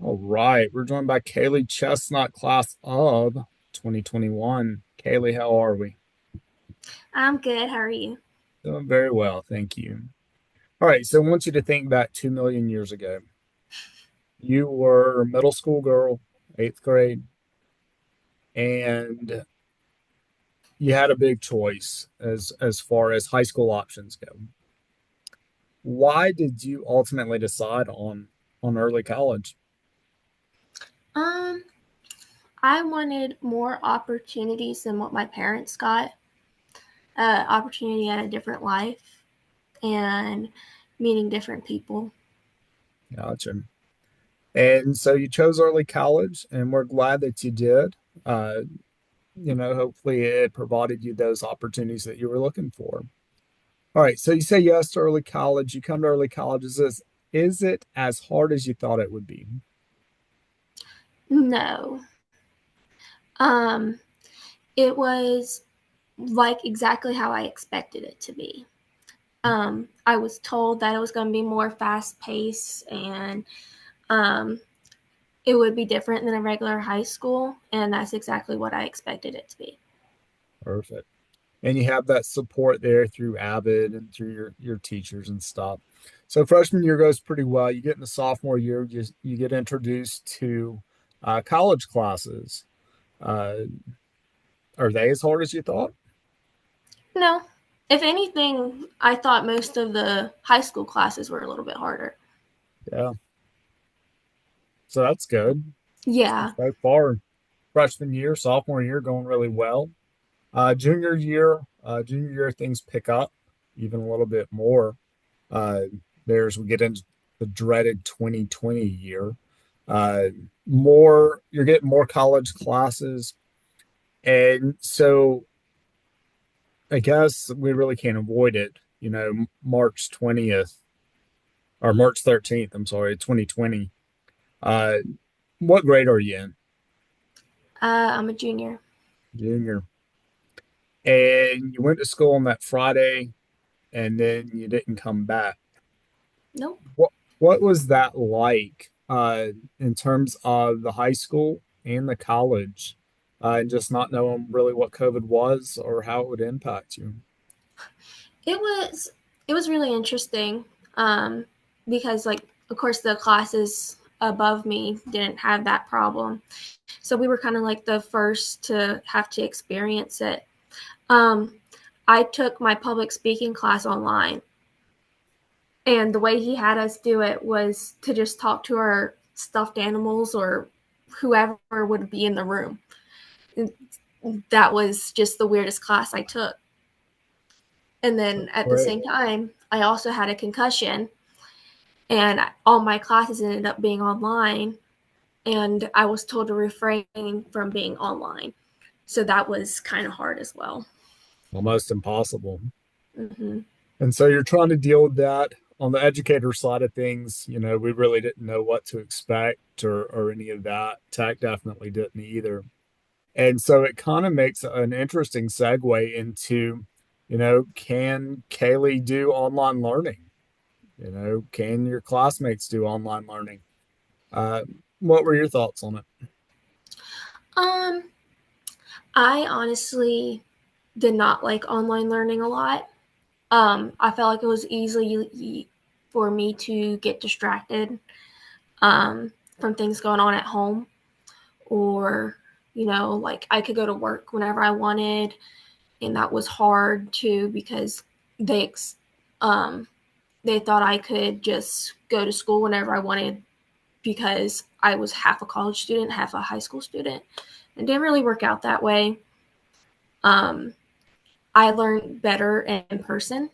All right, we're joined by Kaleigh Chestnut, class of 2021. Kaleigh, how are we? I'm good. How are you? Doing very well, thank you. All right, so I want you to think back 2 million years ago. You were a middle school girl, eighth grade, and you had a big choice as far as high school options go. Why did you ultimately decide on early college? Um, I wanted more opportunities than what my parents got. Opportunity at a different life and meeting different people. Gotcha. And so you chose early college, and we're glad that you did. Uh, hopefully it provided you those opportunities that you were looking for. All right, so you say yes to early college. You come to early college. Is it as hard as you thought it would be? No. Um, it was like exactly how I expected it to be. I was told that it was going to be more fast paced and um, it would be different than a regular high school, and that's exactly what I expected it to be. Perfect. And you have that support there through Avid and through your teachers and stuff. So freshman year goes pretty well. You get in the sophomore year, you get introduced to college classes. Uh, are they as hard as you thought? No. If anything, I thought most of the high school classes were a little bit harder. Yeah. So that's good. Yeah. So far, freshman year, sophomore year going really well. Junior year things pick up even a little bit more. Uh, there's we get into the dreaded 2020 year. Uh, you're getting more college classes, and so I guess we really can't avoid it. March 20th or March 13th. I'm sorry, 2020. Uh, what grade are you in? I'm a junior. Junior. And you went to school on that Friday, and then you didn't come back. Nope. What was that like in terms of the high school and the college, and just not knowing really what COVID was or how it would impact you? It was it was really interesting um, because, like, of course, the classes above me didn't have that problem, so we were kind of like the first to have to experience it. Um, I took my public speaking class online, and the way he had us do it was to just talk to our stuffed animals or whoever would be in the room. That was just the weirdest class I took. And then at the Great. same time, I also had a concussion, and all my classes ended up being online. And I was told to refrain from being online. So that was kind of hard as well. Almost impossible. Hmm. And so you're trying to deal with that on the educator side of things. We really didn't know what to expect or any of that. Tech definitely didn't either. And so it kind of makes an interesting segue into, can Kaylee do online learning? Can your classmates do online learning? Uh, what were your thoughts on it? Um, I honestly did not like online learning a lot. I felt like it was easily for me to get distracted from things going on at home, or like I could go to work whenever I wanted, and that was hard too because they um, they thought I could just go to school whenever I wanted because I was half a college student, half a high school student. It didn't really work out that way. Um, I learned better in person,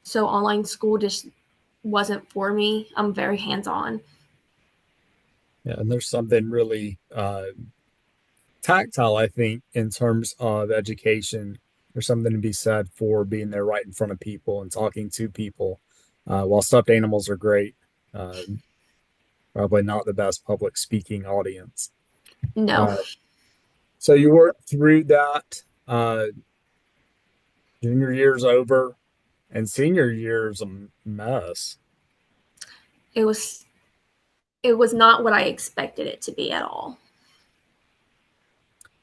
so online school just wasn't for me. I'm very hands on. Yeah, and there's something really tactile, I think, in terms of education. There's something to be said for being there right in front of people and talking to people. While stuffed animals are great, uh, probably not the best public speaking audience. No, Uh, so you worked through that. Junior year's over, and senior year's a mess. it was. it was not what I expected it to be at all.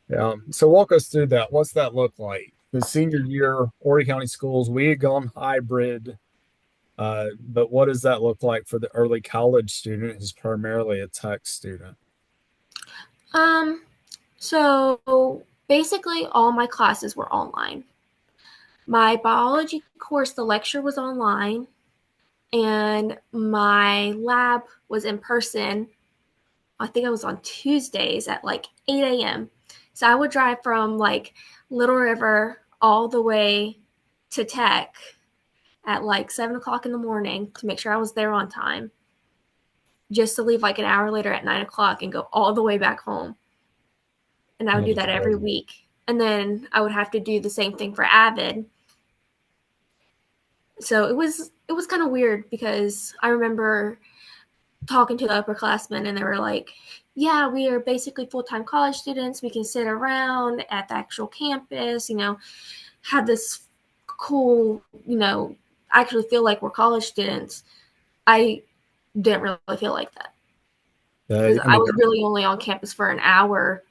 Yeah. So walk us through that. What's that look like? The senior year, Horry County Schools, we had gone hybrid, but what does that look like for the early college student who's primarily a tech student? Um, so basically, all my classes were online. My biology course, the lecture was online, and my lab was in person. I think I was on Tuesdays at like 8 a.m. So I would drive from like Little River all the way to Tech at like 7 o'clock in the morning to make sure I was there on time, just to leave like an hour later at 9 o'clock and go all the way back home. And I would That do is that every crazy. week. And then I would have to do the same thing for Avid. So it was kind of weird because I remember talking to the upperclassmen and they were like, yeah, we are basically full-time college students. We can sit around at the actual campus, have this cool, actually feel like we're college students. I didn't really feel like that because I I mean, was really only on campus for an hour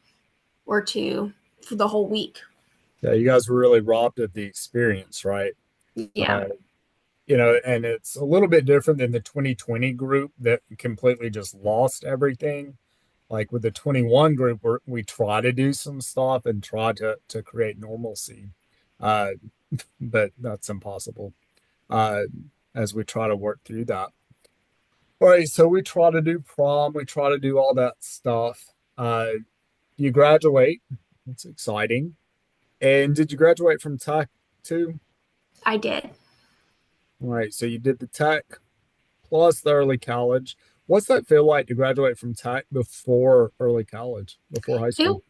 or two for the whole week. yeah, you guys were really robbed of the experience, right? Yeah, Uh, and it's a little bit different than the 2020 group that completely just lost everything. Like with the 21 group, we try to do some stuff and try to create normalcy, uh, but that's impossible uh, as we try to work through that. All right, so we try to do prom, we try to do all that stuff. You graduate, it's exciting. And did you graduate from tech too? I did. All right, so you did the tech plus the early college. What's that feel like to graduate from tech before early college, before high It school?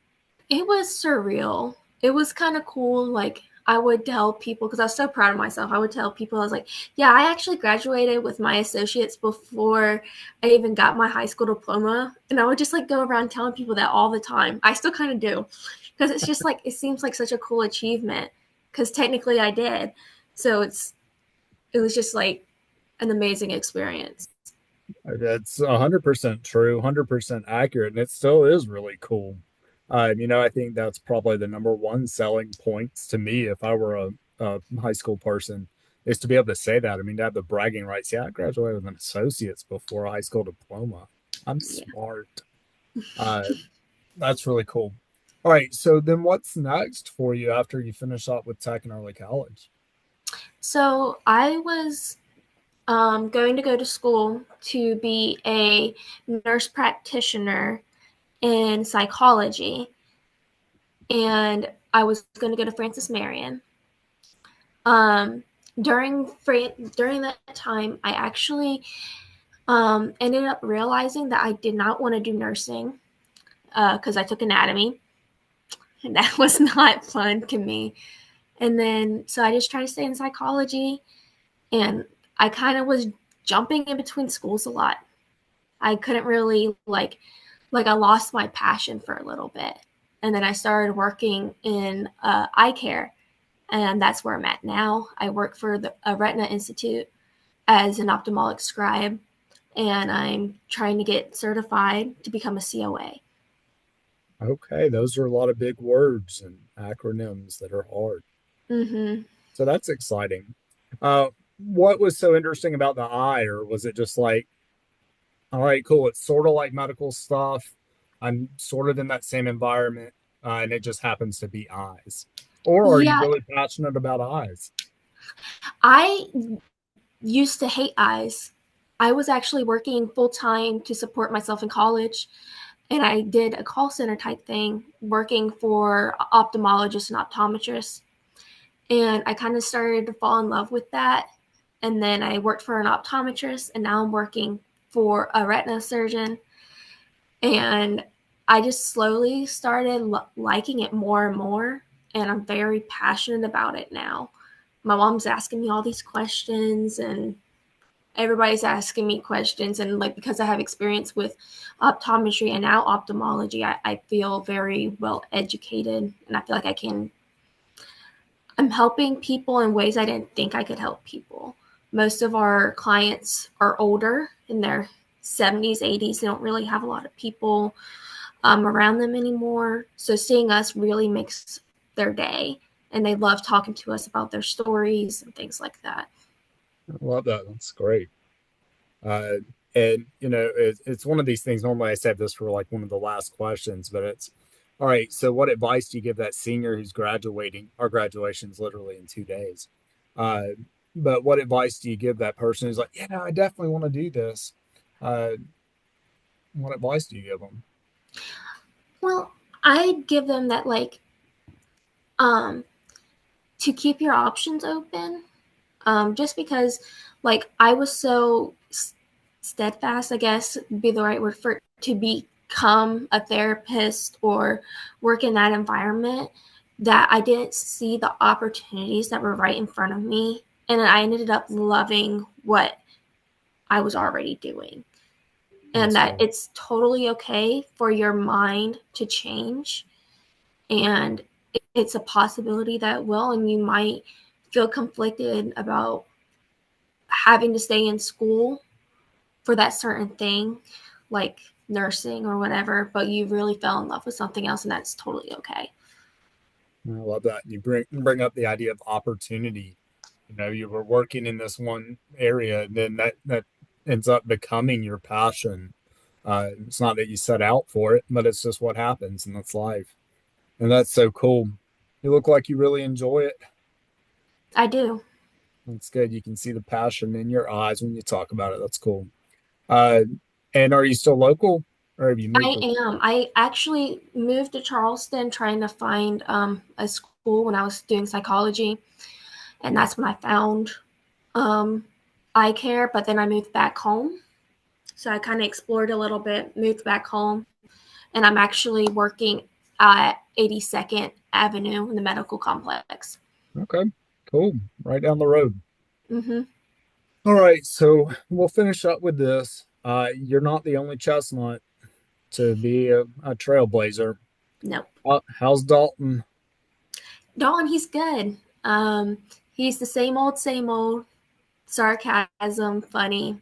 It was surreal. It was kind of cool. Like, I would tell people, because I was so proud of myself, I would tell people, I was like, yeah, I actually graduated with my associates before I even got my high school diploma. And I would just like go around telling people that all the time. I still kind of do, because it's just like, it seems like such a cool achievement, because technically I did. So it was just like an amazing experience. That's 100% true, 100% accurate, and it still is really cool. I think that's probably the number one selling points to me if I were a high school person is to be able to say that. I mean, to have the bragging rights. Yeah, I graduated with an associate's before a high school diploma. I'm Yeah. smart. Uh, that's really cool. All right, so then what's next for you after you finish up with tech and early college? So I was going to go to school to be a nurse practitioner in psychology, and I was going to go to Francis Marion. Um, during that time, I actually ended up realizing that I did not want to do nursing because I took anatomy, and that was not fun to me. And then so I just tried to stay in psychology, and I kind of was jumping in between schools a lot. I couldn't really I lost my passion for a little bit. And then I started working in eye care, and that's where I'm at now. I work for the Retina Institute as an ophthalmic scribe, and I'm trying to get certified to become a COA. Okay, those are a lot of big words and acronyms that are hard. Mm-hmm. So that's exciting. What was so interesting about the eye, or was it just like, all right, cool, it's sort of like medical stuff. I'm sort of in that same environment, and it just happens to be eyes. Or are you Yeah, really passionate about eyes? I used to hate eyes. I was actually working full time to support myself in college, and I did a call center type thing working for ophthalmologists and optometrists. And I kind of started to fall in love with that. And then I worked for an optometrist, and now I'm working for a retina surgeon. And I just slowly started liking it more and more. And I'm very passionate about it now. My mom's asking me all these questions, and everybody's asking me questions. And like, because I have experience with optometry and now ophthalmology, I feel very well educated, and I feel like I'm helping people in ways I didn't think I could help people. Most of our clients are older, in their 70s, 80s. They don't really have a lot of people around them anymore. So seeing us really makes their day. And they love talking to us about their stories and things like that. I love that. That's great. Uh, and it's one of these things. Normally, I save this for like one of the last questions, but it's all right. So, what advice do you give that senior who's graduating? Our graduation's literally in 2 days. Uh, but what advice do you give that person who's like, yeah, I definitely want to do this? Uh, what advice do you give them? Well, I give them that, like, um, to keep your options open. Just because, like, I was so steadfast, I guess would be the right word for it, to become a therapist or work in that environment, that I didn't see the opportunities that were right in front of me. And I ended up loving what I was already doing. And That's that cool. it's totally okay for your mind to change. And it's a possibility that it will, and you might feel conflicted about having to stay in school for that certain thing, like nursing or whatever, but you really fell in love with something else, and that's totally okay. I love that. You bring up the idea of opportunity. You were working in this one area, and then that ends up becoming your passion. It's not that you set out for it, but it's just what happens, and that's life. And that's so cool. You look like you really enjoy it. I do. That's good. You can see the passion in your eyes when you talk about it. That's cool. Uh, and are you still local, or have you moved? I am. I actually moved to Charleston trying to find a school when I was doing psychology, and that's when I found um, eye care. But then I moved back home, so I kind of explored a little bit, moved back home, and I'm actually working at 82nd Avenue in the medical complex. Okay, cool. Right down the road. Mm-hmm. All right, so we'll finish up with this. You're not the only chestnut to be a trailblazer. Nope. How's Dalton? Dawn, he's good. He's the same old sarcasm, funny.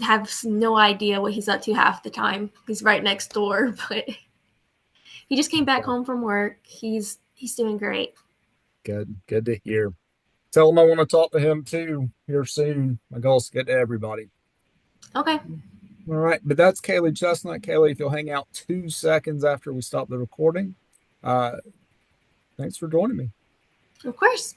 Have no idea what he's up to half the time. He's right next door, but he just came back Okay, home from work. He's doing great. good to hear. Tell him I want to talk to him too here soon. My goal is to get to everybody. Okay, All right, but that's Kaleigh Chestnut. Kaleigh, if you'll hang out 2 seconds after we stop the recording, uh, thanks for joining me. of course.